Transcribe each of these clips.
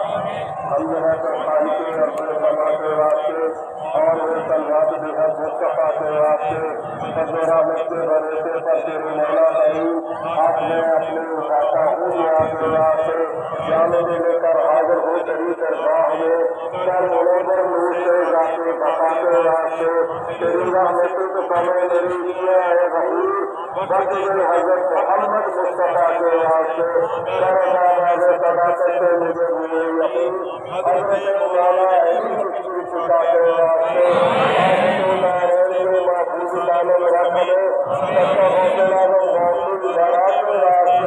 ہم جناب خالق اپنے بنا کے واسطے اور وہ تلوات بھی ہے مصطفیٰ کے واسطے فضل رحمت کے بھروسے پر تیرے مولا کریم آپ نے اپنے اٹھاتا ہوں دعا کے واسطے جانے میں لے کر حاضر ہو تیری درگاہ میں سر منور نور سے ذات بقا کے واسطے تیری رحمت کو کمے میری کیا ہے غفور بخش حضرت محمد مصطفیٰ کے واسطے سر آواز صداقت سے مجھے ہوئے یقین حضرت مولانا علی کی خدا کے واسطے محفوظ دانم رکھنے سچا حوصلہ محفوظ دارات کے واسطے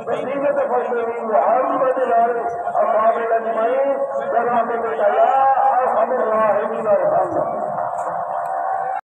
بسیلة فضله محمد عليه